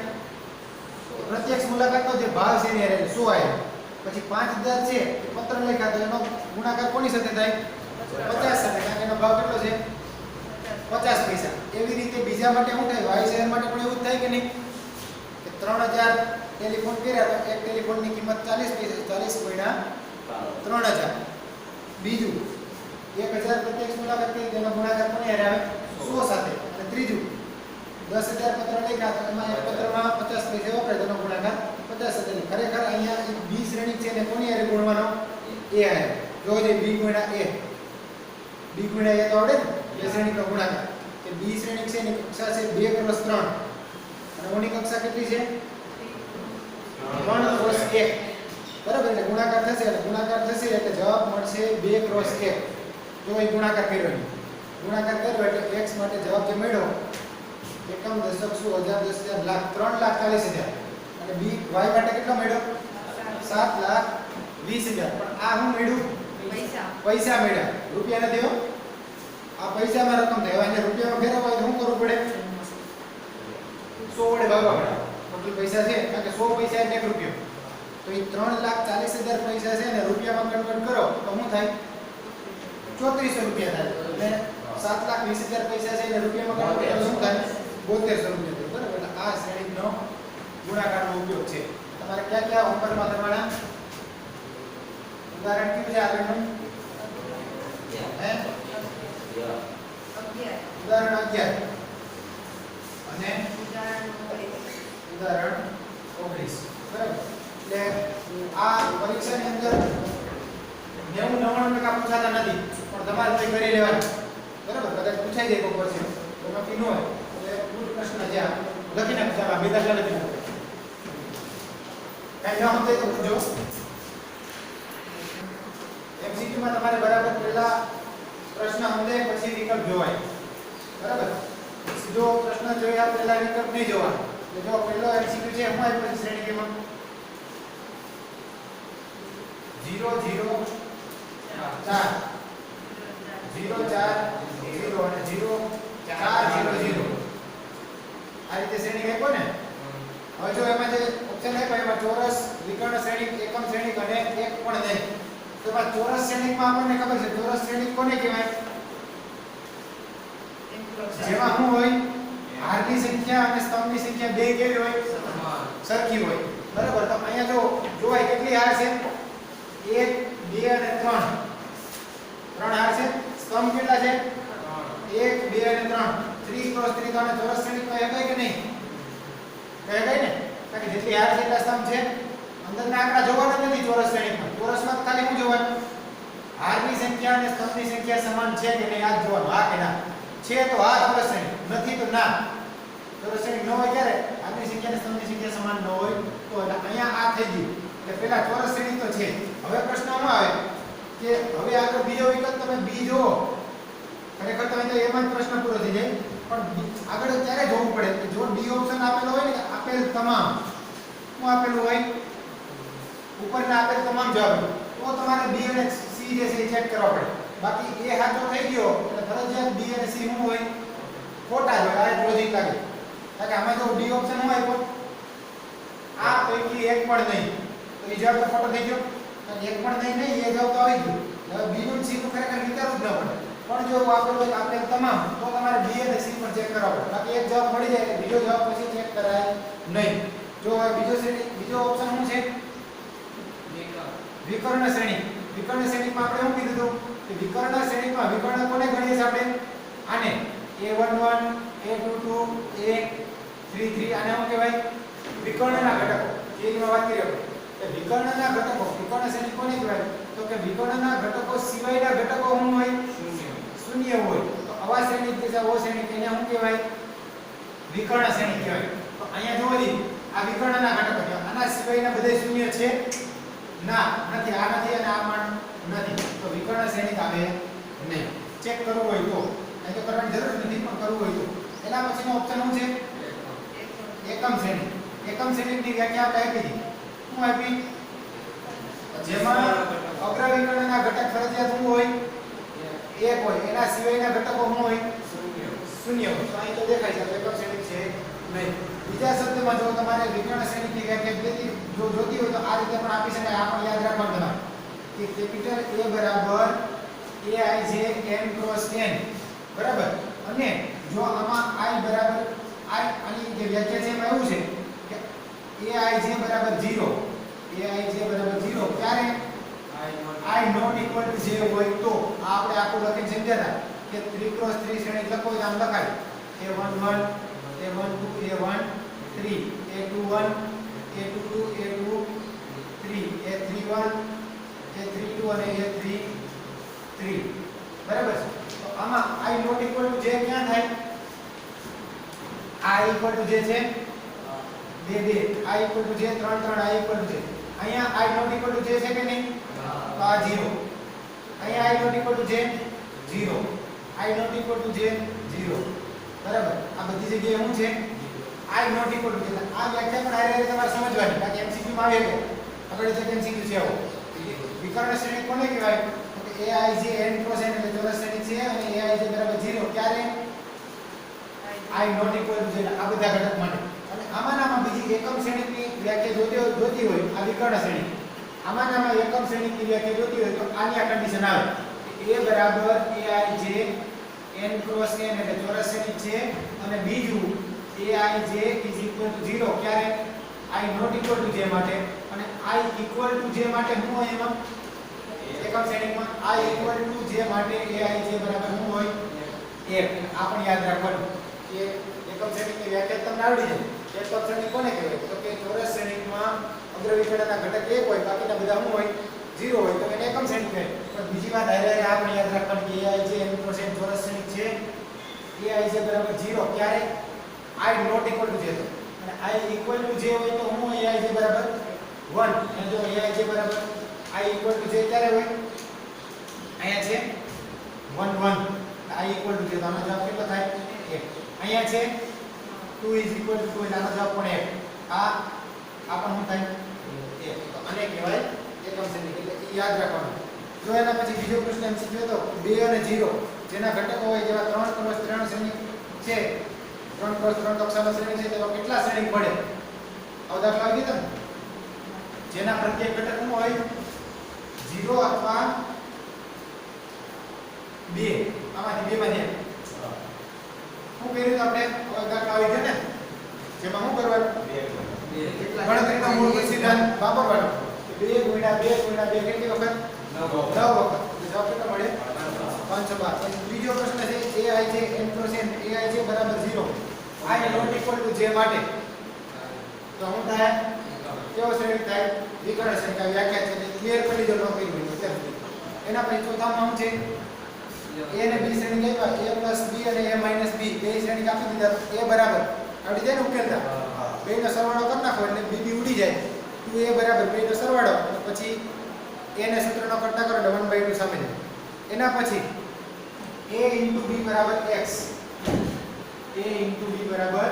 પ્રત્યક્ષ મુલાકાતનો જે ભાવ છે એને 100 આવ્યો. પછી 5000 છે એ પત્ર લખ્યા, તો એનો ગુણાકાર કોની સાથે થાય? 50 સાથે, કારણ કે એનો ભાવ કેટલો છે? 50 પૈસા. એવી રીતે બીજા માટે શું થાય? Y શહેર માટે પણ એવું જ થાય કે નહીં? કે 3000 ટેલિફોન કર્યા તો એક ટેલિફોનની કિંમત 40 પૈસા, 40 ગુણ્યા 3000. બીજું 1000 પ્રત્યક્ષ મુલાકાત કરી, તેનો ગુણાકાર કોની હારે આવે? 100 સાથે. અને ત્રીજું 10000 પત્ર લખ્યા તો એમાં એક પત્રમાં 50 પૈસા વપરાય, તેનો ગુણાકાર 50 સાથે. ખરેખર અહીંયા બી શ્રેણી છે ને કોની હારે ગુણવાનો? A હારે. જો જે B ગુણ્યા A, B ગુણ્યા A તો આવડે ને, એ શ્રેણીનો ગુણાકાર. કે બી શ્રેણી છે એની કક્ષા છે 2 × 3 અને ઓની કક્ષા કેટલી છે? 3 × 1. બરાબર. એટલે ગુણાકાર થશે, એટલે ગુણાકાર થશે એટલે જવાબ મળશે 2 × 1. જો એ ગુણાકાર કર્યો, ગુણાકાર કર્યો એટલે x માટે જવાબ જે મળ્યો એકમ, દશક, સો, હજાર, 10,000, લાખ, 3,40,000. અને b y માટે કેટલો મળ્યો? 7,20,000. પણ આ શું મળ્યું? પૈસા મળ્યા, રૂપિયા નથી. આ પૈસામાં રકમ થાય. હવે રૂપિયામાં ફેરવવા હોય તો શું કરવું પડે? 100 વડે ભાગવા પડે. ટોટલ પૈસા છે, કારણ કે 100 પૈસા એટલે 1 રૂપિયો. તો એ 3,40,000 પૈસા છે ને રૂપિયામાં કન્વર્ટ કરો તો શું થાય? 3400 રૂપિયા થાય. એટલે 7,20,000 પૈસા છે એટલે રૂપિયામાં કન્વર્ટ કરો શું થાય? 7200 રૂપિયા થાય. બરાબર. એટલે આ શ્રેણીનો ગુણાકારનો ઉપયોગ છે. તમારે ક્યાં ક્યાં હોમવર્કમાં કરવાના? ઉદાહરણ કયું છે આગળનું? ઉદાહરણ 11 અને ઉદાહરણ 19. બરાબર. એટલે આ પરીક્ષાની અંદર 90-99% પૂછાતા નથી, પણ તમારે તે કરી લેવાનું. બરાબર. કદાચ પૂછાઈ જાય કોઈ પછી તો નક્કી ન હોય એટલે પૂર પ્રશ્ન છે આ લખી નાખો. ચાલો બે દાખલા લખી નાખો. કઈ ન સમજાય તો પૂછજો. MCQ માં તમારે બરાબર પહેલા પ્રશ્ન સમજાય પછી વિકલ્પ જોવાય. જોયા પહેલા વિકલ્પ નહીં જોવાનો. એટલે જો પહેલો MCQ છે હું આપ્યો છે શ્રેણી કેમાં 0 0 4 0 4 0 અને 0 4 0 0 આ રીતે શ્રેણી આપ્યો ને. હવે જો એમાં જે ઓપ્શન આપ્યા એમાં ચોરસ, વિકર્ણ શ્રેણિક, એકમ શ્રેણિક અને એક પણ નહીં. તો એમાં ચોરસ શ્રેણિકમાં આપણને ખબર છે ચોરસ શ્રેણિક કોને કહેવાય? જેમાં શું હોય? હારની સંખ્યા અને સ્તંભની સંખ્યા બે કેવી હોય? સરખી હોય. બરાબર. તો અહીંયા જો જોવાય કેટલી હાર છે? 1 2 અને 3 ત્રણ હાર છે. સ્તંભ કેટલા છે? 1 2 અને 3 3 ક્રોસ 3 તો આને ચોરસ શ્રેણિક કહે કે નહીં? કહે ને? કારણ કે જેટલી હાર છે એટલા સ્તંભ છે. અંદરના આંકડા જોવાના નથી ચોરસ શ્રેણીમાં. ચોરસમાં ખાલી શું જોવાનું? હારની સંખ્યા અને સ્તંભની સંખ્યા સમાન છે કે નહીં આ જોવાનું. હા કે ના? છે તો હા ચોરસ શ્રેણી, નથી તો ના. ચોરસ શ્રેણી ન હોય ક્યારે? હારની સંખ્યા અને સ્તંભની સંખ્યા સમાન ન હોય તો. અહીંયા આ થઈ ગયું. એટલે પેલા ચોરસ શ્રેણી તો છે. હવે પ્રશ્ન શું આવે કે હવે આગળ બીજો વિકલ્પ તમે બી જોવો. ખરેખર તો અહીં એમાં જ પ્રશ્ન પૂરો થઈ જાય. પણ આગળ ત્યારે જોવું પડે કે જો ડી ઓપ્શન આપેલો હોય ને આપેલ તમામ શું આપેલું હોય? ઉપરના આપેલ તમામ જવાબ તો તમારે બી અને સી જે છે એ ચેક કરવા પડે. બાકી એ સાચો થઈ ગયો એટલે ફરજિયાત બી અને સી શું હોય? ખોટા જ હોય. આ લોજિક લાગે. કારણ કે આમાં જો ડી ઓપ્શન હોય પણ આ પૈકી એક પણ નહીં તો એ જવાબ તો ખોટો થઈ ગયો. કારણ એક પણ નહીં એ જવાબ તો આવી ગયો. હવે બી નું સી નું ખરેખર વિચારવું જ ન પડે. પણ જો આપેલું હોય આપેલ તમામ તો તમારે બી અને સી પણ ચેક કરવા પડે. બાકી એક જવાબ મળી જાય એટલે બીજો જવાબ પછી ચેક કરાય નહીં. જો બીજો ઓપ્શન શું છે? વિકર્ણ શ્રેણી. વિકર્ણ શ્રેણીમાં આપણે શું કીધું હતું કે વિકર્ણ શ્રેણીમાં વિકર્ણ કોને ગણીએ છીએ આપણે? આને a11 a22 a33 આને શું કહેવાય? વિકર્ણના ઘટકો. એની વાત કરીએ આપણે. કે વિકર્ણના ઘટકો વિકર્ણ શ્રેણી કોને કહેવાય? તો કે વિકર્ણના ઘટકો સિવાયના ઘટકો શું હોય? શૂન્ય હોય. તો આવા શ્રેણી કે ઓ શ્રેણી એને શું કહેવાય? વિકર્ણ શ્રેણી કહેવાય. તો અહીંયા જોવો આ વિકર્ણના ઘટકો છે. આના સિવાયના બધા શૂન્ય છે? ના, નથી. આ નથી અને આ પણ નથી. તો વિકર્ણ શ્રેણી આવે નહીં. ચેક કરવું હોય તો અહીં તો કરવાની જરૂર નથી પણ કરવું હોય તો. એના પછીનો ઓપ્શન શું છે? એકમ શ્રેણી. એકમ શ્રેણીની વ્યાખ્યા આપણે આપી દીધી. શું આપી? જેમાં અગ્ર વિકર્ણના ઘટક ફરજિયાત શું હોય? એક હોય. એના સિવાયના ઘટકો શું હોય? શૂન્ય હોય. તો અહીં તો દેખાય છે એકમ શ્રેણી છે નહીં. બીજા શબ્દમાં જો તમારે વિકર્ણ શ્રેણીની વ્યાખ્યા જો જોતી હોય તો આ રીતે પણ આપી શકાય. આ પણ યાદ રાખવાનું તમારે કે કેપિટલ A બરાબર Aij n ક્રોસ n બરાબર. અને જો આમાં I બરાબર I આની જે વ્યાખ્યા છે એમાં એવું છે કે Aij બરાબર 0 Aij બરાબર 0 ક્યારે? I not equal to j હોય તો. આ આપણે આખું લખીને સમજ્યા હતા કે 3 ક્રોસ 3 શ્રેણી લખો તો આમ લખાય A11 A12 A13 A21 A22 A23 A31 A32 અને A33 બરાબર છે. તો આમાં I not equal to j ક્યાં થાય? I equal to j છે 2 2 I equal to j 3 3 I equal to j. અહીંયા I not equal to j છે કે નહીં? તો આ 0. અહીંયા I not equal to j 0 I not equal to j 0 બરાબર. આ બધી જગ્યાએ શું છે? I not equal to j. આ વ્યાખ્યા પણ હારે તમારે સમજવાની. કારણ કે MCQ માં આવે તો આપણે જે MCQ છે આવો વિકર્ણ શ્રેણી કોને કહેવાય? તો કે Aij n ક્રોસ n એટલે ચોરસ શ્રેણી છે અને Aij બરાબર 0 ક્યારે? I not equal to j આ બધા ઘટક માટે. અને આમાંનામાં બીજી એકમ શ્રેણીની વ્યાખ્યા જોતી હોય આ વિકર્ણ શ્રેણી. આમાંનામાં એકમ શ્રેણીની વ્યાખ્યા જોતી હોય તો આની આ કન્ડિશન આવે A બરાબર Aij n ક્રોસ n એટલે ચોરસ શ્રેણી છે અને બીજું Aij is equal to 0 ક્યારે? I not equal to j માટે. અને I equal to j માટે શું હોય એમાં? એકમ શ્રેણીમાં I equal to j માટે Aij બરાબર શું હોય? 1. આ પણ યાદ રાખવાનું કે એકમ શ્રેણીની વ્યાખ્યા તમને આવડી જાય. એકમ શ્રેણી કોને કહેવાય? તો કે ચોરસ શ્રેણીમાં અગ્ર વિકર્ણના ઘટક 1 હોય બાકીના બધા શું હોય? 0 હોય. તો એને એકમ શ્રેણી કહેવાય. પણ બીજી વાત હારે આ પણ યાદ રાખવાની કે Aij n ક્રોસ n ચોરસ શ્રેણી છે. Aij બરાબર 0 ક્યારે? I not equal to j. અને I equal to j હોય તો હું Aij બરાબર 1. અને જો Aij બરાબર I equal to j ક્યારે હોય? અહીંયા છે 1 1. I equal to j તો આનો જવાબ કેટલો થાય? 1. અહીંયા છે 2 ઇઝ ઇક્વલ ટુ 2 એટલે આનો જવાબ પણ 1 આ પણ શું થાય 1 તો આને કહેવાય એકમ શ્રેણિક એટલે એ યાદ રાખવાનું જો એના પછી બીજો પ્રશ્ન MCQ હતો 2 અને 0 જેના ઘટકો હોય જેવા 3 ક્રોસ 3 શ્રેણિક છે 3 ક્રોસ 3 કક્ષાનો શ્રેણિક છે તેમાં કેટલા શ્રેણિક પડે આવો દાખલો આવી ગયો ને જેના પ્રત્યેક ઘટકમાં હોય 0 અથવા 2 આમાંથી 2 માંથી શું કર્યું આપણે દાખલો આવી ગયો ને જેમાં શું કરવાનું ગણતરીનો મૂળભૂત સિદ્ધાંત વાપરવાનો 2 ગુણ્યા 2 ગુણ્યા 2 કેટલી વખત 9 વખત જવાબ કેટલો મળે 5 બાર પછી ત્રીજો પ્રશ્ન છે ai છે n + n ai છે બરાબર 0 i not equal to j માટે તો શું થાય કેવો શ્રેણિક થાય વિકર્ણ શ્રેણિક આ વ્યાખ્યા છે ક્લિયર કરી દો નો કરી હોય અત્યાર સુધી એના પછી ચોથામાં શું છે a અને b શ્રેણિક આપ્યા a + b અને a - b બે શ્રેણિક આપી દીધા a બરાબર આવડી જાય ને ઉકેલતા બેનો સરવાળો કરી નાખો એટલે b b ઉડી જાય 2a બરાબર બેનો સરવાળો પછી a ને સૂત્રનો કરતા કરો એટલે 1/2 સામે જાય એના પછી a * b બરાબર x a * b બરાબર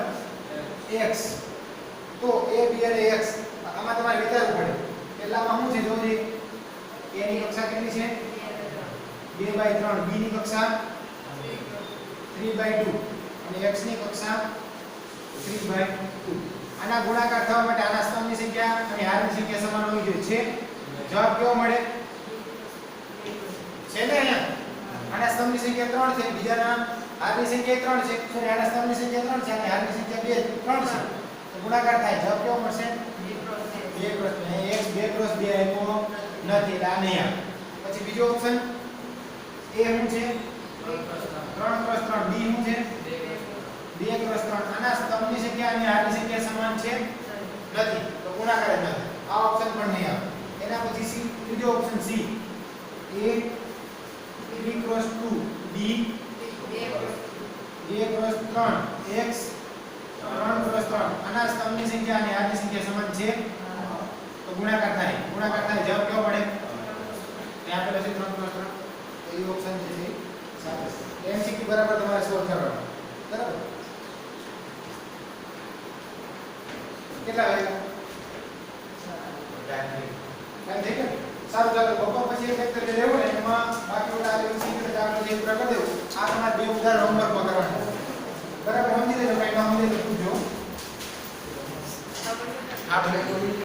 x તો a b અને x આમાં તમારે વિચારવું પડે પહેલામાં શું છે જોજી a ની કક્ષા કેટલી છે 2/3 b ની કક્ષા 3/2 અને x ની કક્ષા 3/2 આના ગુણાકાર થવા માટે આના સ્તંભની સંખ્યા અને હારની સંખ્યા સમાન હોવી જોઈએ છે જવાબ કેવો મળે છે ને અહીંયા આના સ્તંભની સંખ્યા 3 છે બીજાના હારની સંખ્યા 3 છે સોરી આના સ્તંભની સંખ્યા 3 છે અને હારની સંખ્યા 3 છે તો ગુણાકાર થાય જવાબ કેવો મળશે 2 ક્રોસ 2 x 2 ક્રોસ 2 આપ્યો નથી એટલે આ નહીં આવે પછી બીજો ઓપ્શન a શું છે 3 ક્રોસ 3 b શું છે 2 ક્રોસ 3 આના સ્તંભની સંખ્યા અને હારની સંખ્યા સમાન છે નથી તો ગુણાકાર જ નથી આ ઓપ્શન પણ નહીં આવે એના પછી સી ત્રીજો option C a 3 cross 2 b 2 cross 3 x 3 cross 3 આના સ્તંભની સંખ્યા અને હારની સંખ્યા સમાન છે તો ગુણાકાર થાય જવાબ કેવો મળે ત્યાં આપેલો છે 3 ક્રોસ 3 તો એ ઓપ્શન જે છે સાચો છે MCQ બરાબર તમારે સોલ્વ કરવાનો બરાબર કેટલા વાગ્યા ટાઈમ થઈ ગયો સારું ચાલો બપોર પછી એક લેક્ચર લેવો ને એમાં બાકી ઓલા MCQ ને દાખલો જે પૂરા કરી દેવું આ તમારે 2 ઉદાહરણ હોમવર્કમાં કરવાના બરાબર સમજી લેજો કઈ ન સમજે તો પૂછજો હા ભલે